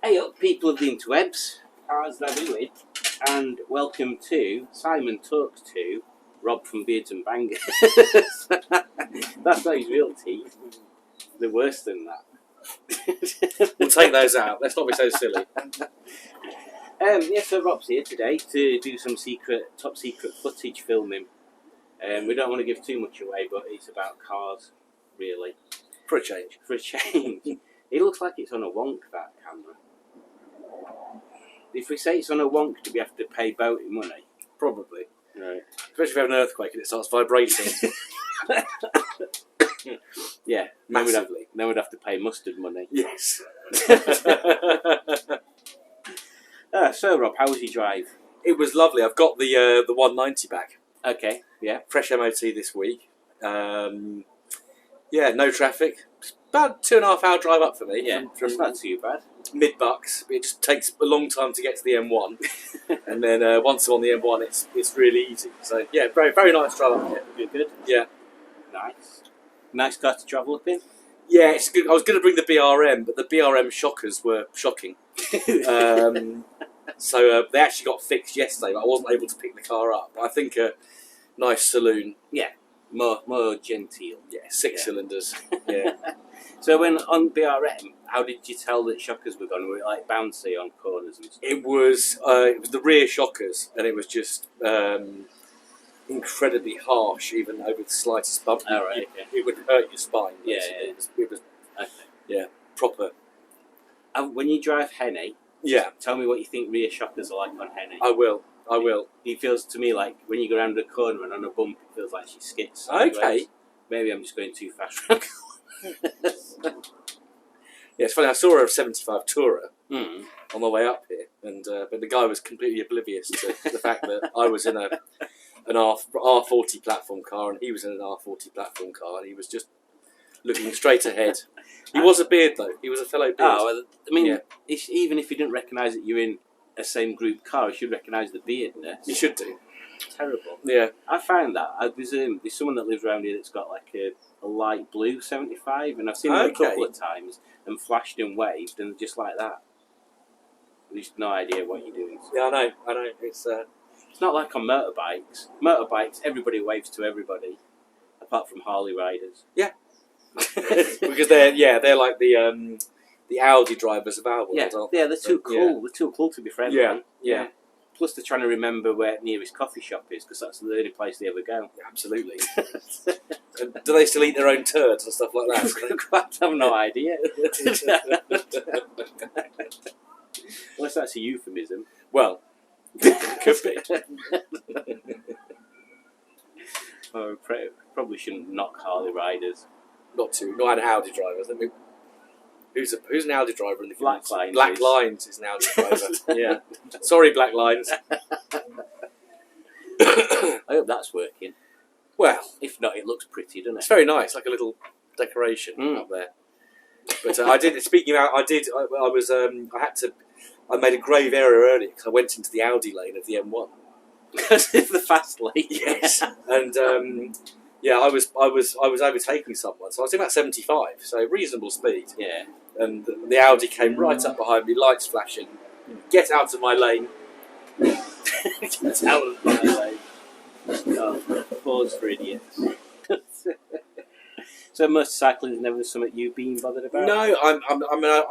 Hey up, people of the interwebs, how's that doing? And welcome to Simon Talks to Rob from Beards and Bangers. That's not his real teeth. They're worse than that. We'll take those out. Let's not be so silly. So Rob's here today to do some top secret footage filming. We don't want to give too much away, but it's about cars, really. For a change. For a change. It looks like it's on a wonk, that camera. If we say it's on a wonk, do we have to pay boating money? Probably. Right. Especially if you have an earthquake and it starts vibrating. Yeah, Massively. then we'd have to pay mustard money. Yes. So Rob, how was your drive? It was lovely. I've got the 190 back. Okay, yeah. Fresh MOT this week. No traffic. It's about 2.5 hour drive up for me. Yeah, that's not too bad. Mid-bucks. It just takes a long time to get to the M1. And then once I'm on the M1, it's really easy. So, yeah, very, very nice drive up here. Good. Yeah. Nice car to travel up in? Yeah, it's good. I was going to bring the BRM, but the BRM shockers were shocking. So they actually got fixed yesterday, but I wasn't able to pick the car up. But I think a nice saloon. Yeah, more genteel. Yeah, 6 cylinders. Yeah. So when on BRM, how did you tell that shockers were gone? Were it like bouncy on corners and stuff? It was the rear shockers, and it was just incredibly harsh, even over the slightest bump. Oh, right, It would hurt your spine. Yeah. It was proper. And when you drive Henny, Yeah, tell me what you think rear shockers are like on Henny. I will. It feels to me like when you go around the corner and on a bump, it feels like she skids. Okay. Maybe I'm just going too fast. Yeah, it's funny. I saw a 75 Tourer Mm. on the way up here, and but the guy was completely oblivious to the fact that I was in an R40 platform car, and he was in an R40 platform car, and he was just looking straight ahead. He was a beard, though. He was a fellow beard. Oh, well, I mean, Yeah. even if you didn't recognise that you're in a same group car, you should recognise the beardness. You should do. Terrible. Yeah. I found that. There's someone that lives around here that's got like a light blue 75, and I've seen them a couple of times and flashed and waved, and just like that. There's no idea what you're doing. Yeah, I know. It's not like on motorbikes. Motorbikes, everybody waves to everybody, apart from Harley riders. Yeah. Because they're like the Audi drivers of our world. Yeah, aren't they're too cool. Yeah. They're too cool to be friendly. Yeah. Plus, they're trying to remember where nearest coffee shop is because that's the only place they ever go. Absolutely. And do they still eat their own turds and stuff like that? I have no idea. Unless that's a euphemism. Well, could be. Oh, probably shouldn't knock Harley riders. Not an Audi driver. I mean, who's an Audi driver in the Black Lines. Black Lines is an Audi driver. Yeah. Sorry, Black Lines. I hope that's working. Well, if not, it looks pretty, doesn't it? it's very nice, like a little decoration up there. But I did. Speaking of, I made a grave error earlier because I went into the Audi lane of the M1. The fast lane. Yes, and I was overtaking someone, so I was doing about 75, so reasonable speed. Yeah. And the Audi came right up behind me, lights flashing. Get out of my lane! Get out of my lane! Oh, pause for idiots. So motorcycling is never something you've been bothered about? No,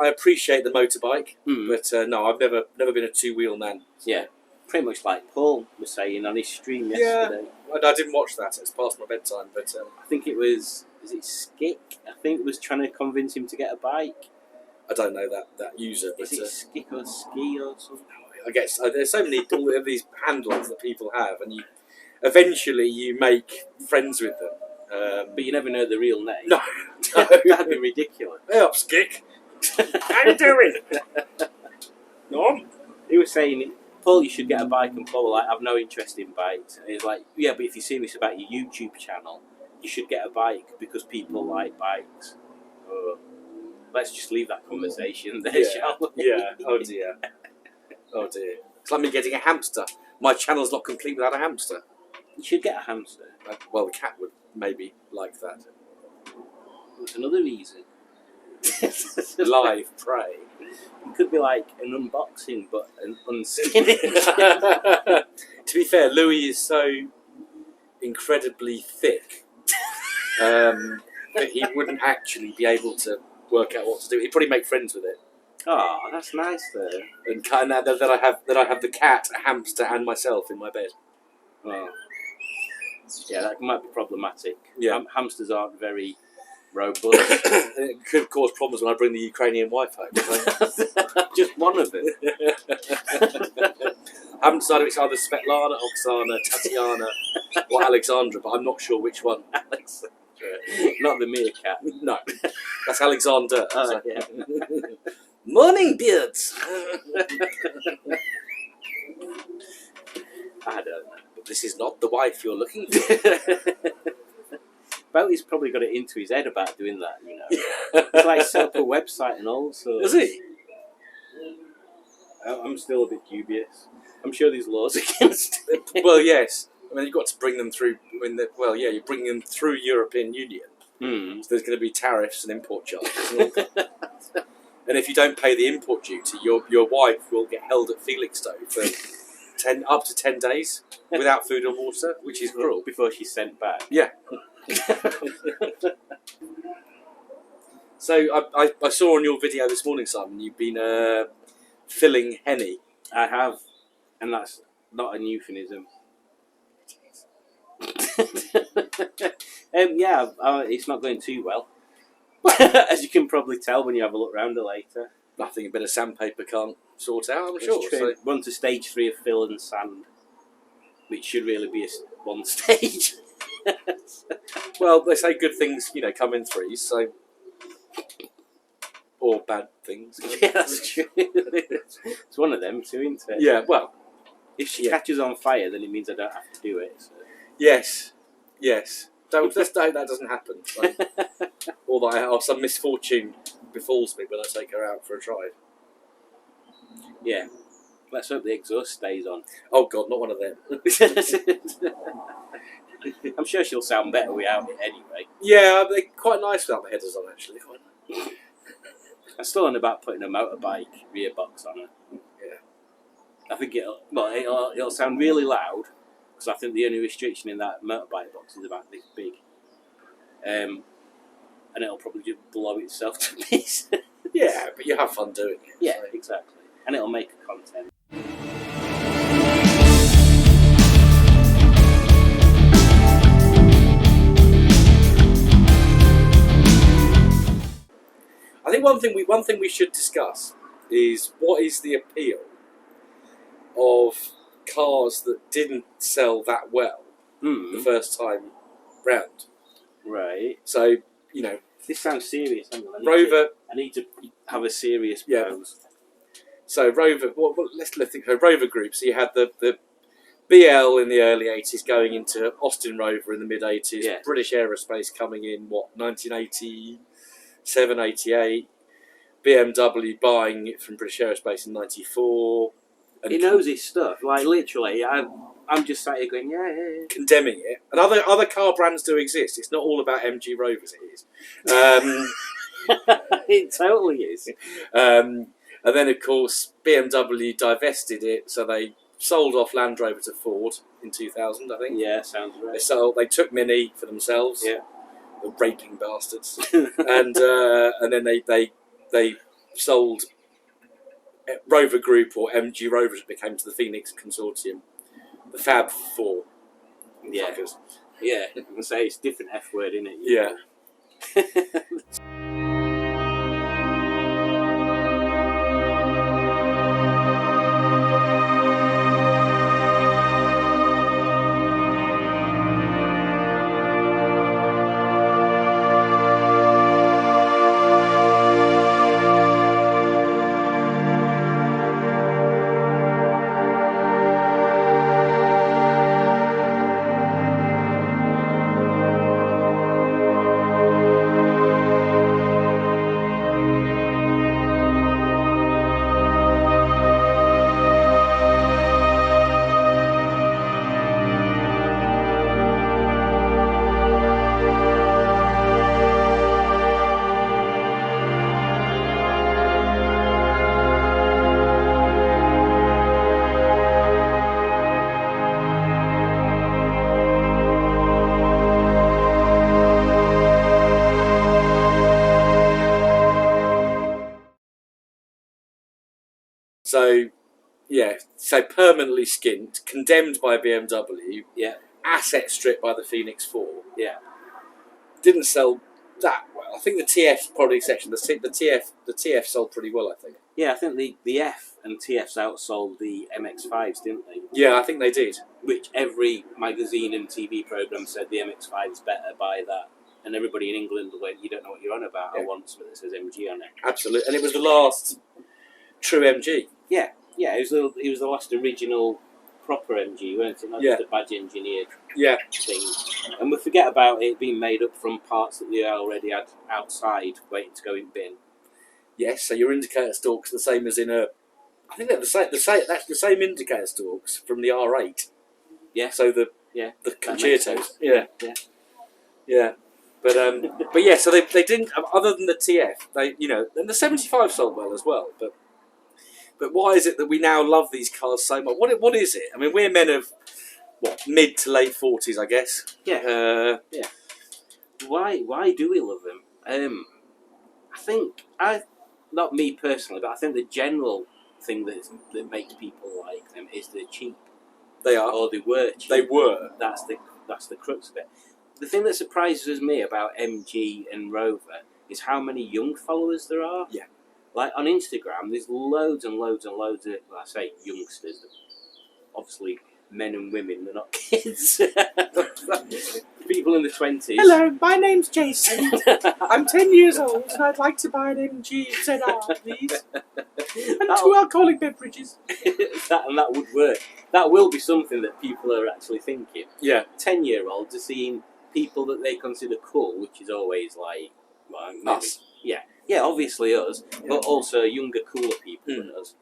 I appreciate the motorbike, Mm. but no, I've never been a two-wheel man. Yeah. Pretty much like Paul was saying on his stream yesterday. I didn't watch that. It's past my bedtime, but I think it was it Skick? I think was trying to convince him to get a bike. I don't know that user. But, Is it Skick or Ski or something? I guess there's so many all of these handles that people have, and eventually you make friends with them. But you never know the real name. No. That'd be ridiculous. Hey up, Skick. How you doing? Norm? He was saying, Paul, you should get a bike, and Paul was like, I've no interest in bikes. And he's like, yeah, but if you're serious about your YouTube channel, you should get a bike because people like bikes. Let's just leave that conversation there, shall we? Yeah. Oh dear. Oh dear. It's like me getting a hamster. My channel's not complete without a hamster. You should get a hamster. Well, the cat would maybe like that. There's another reason. live prey. It could be like an unboxing, but an unskinning. To be fair, Louis is so incredibly thick that he wouldn't actually be able to work out what to do. He'd probably make friends with it. Oh, that's nice though. And kind of that I have the cat, a hamster, and myself in my bed. Oh. Yeah, that might be problematic. Yeah. Hamsters aren't very robust. It could cause problems when I bring the Ukrainian wife home. Just one of them. I haven't decided if it's either Svetlana, Oksana, Tatiana, or Alexandra, but I'm not sure which one. Alexandra. Not the meerkat. No, that's Alexander. Oh, yeah. Morning, beards. I don't know. But this is not the wife you're looking for. Boatie's probably got it into his head about doing that, you know. It's like set up a website and all sorts. Is he? I'm still a bit dubious. I'm sure there's laws against it. Well, yes. I mean, you've got to bring them through. You're bringing them through European Union. Hmm. So there's going to be tariffs and import charges. And if you don't pay the import duty, your wife will get held at Felixstowe for up to 10 days without food or water, which is cruel. Before she's sent back. Yeah. So I saw on your video this morning, Simon, you've been filling henny. I have, and that's not an euphemism. Yeah, it's not going too well. As you can probably tell when you have a look round it later. Nothing a bit of sandpaper can't sort out, I'm sure. So, We're on to stage 3 of fill and sand, which should really be one stage. well, they say good things, come in threes, so... Or bad things. Yeah, that's true. It's one of them too, isn't it? Yeah, well... If she catches on fire, then it means I don't have to do it. So. Yes. Let's hope that doesn't happen. Or that some misfortune befalls me when I take her out for a drive. Yeah. Let's hope the exhaust stays on. Oh God, not one of them. I'm sure she'll sound better without it anyway. Yeah, they're quite nice without the headers on, actually. Quite nice. I'm still on about putting a motorbike rear box on her. Yeah. I think it'll sound really loud, because I think the only restriction in that motorbike box is about this big. And it'll probably just blow itself to pieces. Yeah, but you have fun doing it. Yeah, so. exactly. And it'll make content. I think one thing we should discuss is what is the appeal of cars that didn't sell that well the first time round. Right. So, This sounds serious. I need to have a serious pose. So Rover, let's think. So Rover Group. So you had the BL in the early 80s going into Austin Rover in the mid 80s. Yeah. British Aerospace coming in 1987, 88. BMW buying it from British Aerospace in 94. And He knows his stuff. Like literally, I'm just sat here going, yeah. condemning it. And other car brands do exist. It's not all about MG Rovers. It is. It totally is. And then, of course, BMW divested it, so they sold off Land Rover to Ford in 2000, I think. Yeah, sounds right. They took Mini for themselves. Yeah. The raping bastards. and then they sold Rover Group, or MG Rovers, it became, to the Phoenix Consortium. The Fab Four. Yeah. Fuckers. Yeah, I'm going to say it's a different F word, isn't it? Yeah. So, yeah, so permanently skint, condemned by BMW, Yeah. asset stripped by the Phoenix 4. Yeah. Didn't sell that well. I think the TF's probably exception. The TF sold pretty well, I think. Yeah, I think the F and TFs outsold the MX-5s, didn't they? Yeah, I think they did. Which every magazine and TV programme said the MX-5 is better by that. And everybody in England went, you don't know what you're on about. Yeah. I want something that says MG on it. Absolutely. And it was the last true MG. Yeah, it was the last original proper MG, weren't it? Not Yeah. just a badge engineered Yeah. thing. And we forget about it being made up from parts that they already had outside waiting to go in bin. Yes, so your indicator stalks the same as in a... I think they're the same. That's the same indicator stalks from the R8. Yeah. So the Yeah. the That makes Concertos. sense. Yeah. Yeah. Yeah. But yeah, so they didn't, other than the TF, they, you know, and the 75 sold well as well. But why is it that we now love these cars so much? What is it? I mean, we're men of what, mid to late 40s, I guess. Yeah. Why do we love them? I think not me personally, but I think the general thing that makes people like them is they're cheap. They are. Or they were cheap. They were. That's the crux of it. The thing that surprises me about MG and Rover is how many young followers there are. Yeah. Like on Instagram, there's loads and loads and loads of, well, I say youngsters, obviously men and women, they're not kids. People in the 20s. Hello, my name's Jason. I'm 10 years old and I'd like to buy an MG ZR, please. And 2 alcoholic beverages. that would work. That will be something that people are actually thinking. Yeah. 10-year-olds are seeing people that they consider cool, which is always like, well, maybe, Us. yeah, obviously us, but also younger, cooler people than us,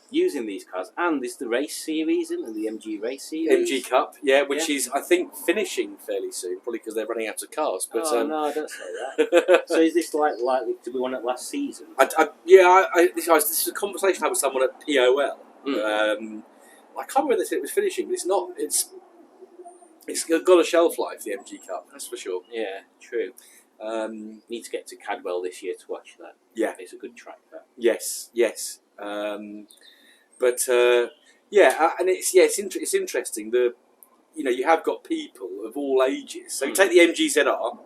using these cars. And there's the race series, isn't there? The MG race series. MG Cup, yeah, which is, I think, finishing fairly soon, probably because they're running out of cars. But no, don't say that. So is this likely to be one at last season? this is a conversation I had with someone at POL. Mm. I can't remember if it was finishing, but it's not. It's got a shelf life, the MG Cup, that's for sure. Yeah, true. Need to get to Cadwell this year to watch that. Yeah. It's a good track, that. Yes. And it's interesting. You have got people of all ages. So you take the MG ZR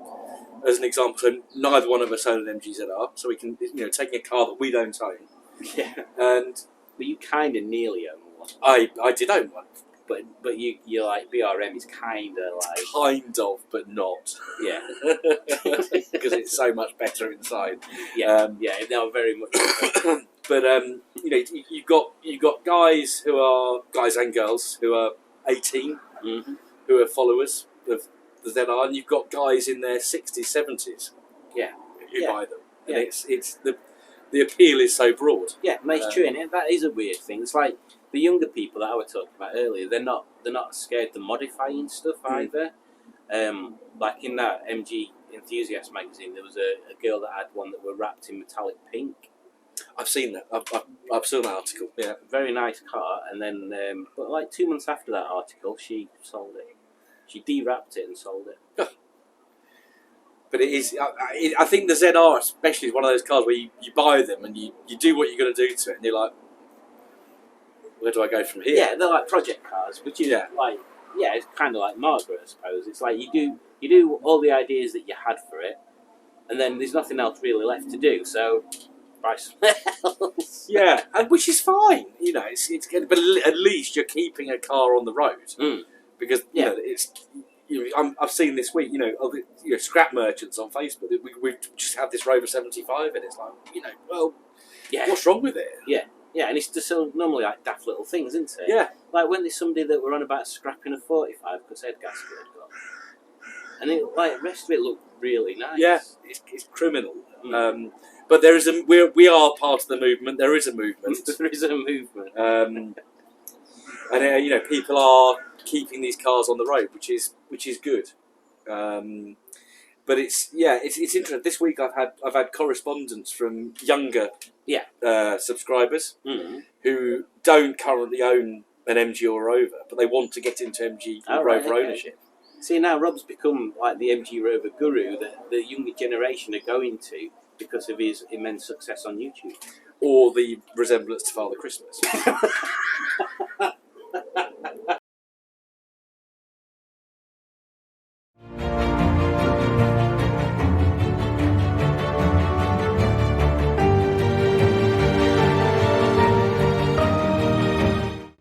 as an example. So neither one of us own an MG ZR, so we can, taking a car that we don't own. Yeah. And But you kind of nearly own one. I did own one. But you're like, BRM is kind of like... Kind of, but not. Yeah. Because it's so much better inside. Yeah, they are very much... But you've got guys and girls who are 18, Mm-hmm. who are followers of the ZR, and you've got guys in their 60s, 70s, Yeah. who Yeah. buy them, and Yeah. it's the appeal is so broad. Yeah, and it's true, and that is a weird thing. It's like the younger people that I was talking about earlier, they're not scared to modifying stuff either. Like in that MG Enthusiast magazine, there was a girl that had one that were wrapped in metallic pink. I've seen that. I've seen that article. Yeah. Very nice car, and then but like 2 months after that article, she sold it. She de-wrapped it and sold it. But it is. I think the ZR especially is one of those cars where you buy them and you do what you're going to do to it, and you're like, where do I go from here? Yeah, they're like project cars, which is it's kind of like Margaret, I suppose. It's like you do all the ideas that you had for it, and then there's nothing else really left to do. So buy something else. Yeah, and which is fine. It's good, but at least you're keeping a car on the road because I've seen this week. Scrap merchants on Facebook. We just had this Rover 75, and it's like, what's wrong with it? Yeah, and it's just normally like daft little things, isn't it? Yeah. Like when there's somebody that were on about scrapping a 45 because head gasket had gone. And the rest of it looked really nice. Yeah, it's criminal. But there is we are part of the movement. There is a movement. There is a movement. And people are keeping these cars on the road, which is good. But it's interesting. This week I've had correspondence from younger subscribers who don't currently own an MG or Rover, but they want to get into MG or Rover ownership. See, now Rob's become like the MG Rover guru that the younger generation are going to because of his immense success on YouTube. Or the resemblance to Father Christmas.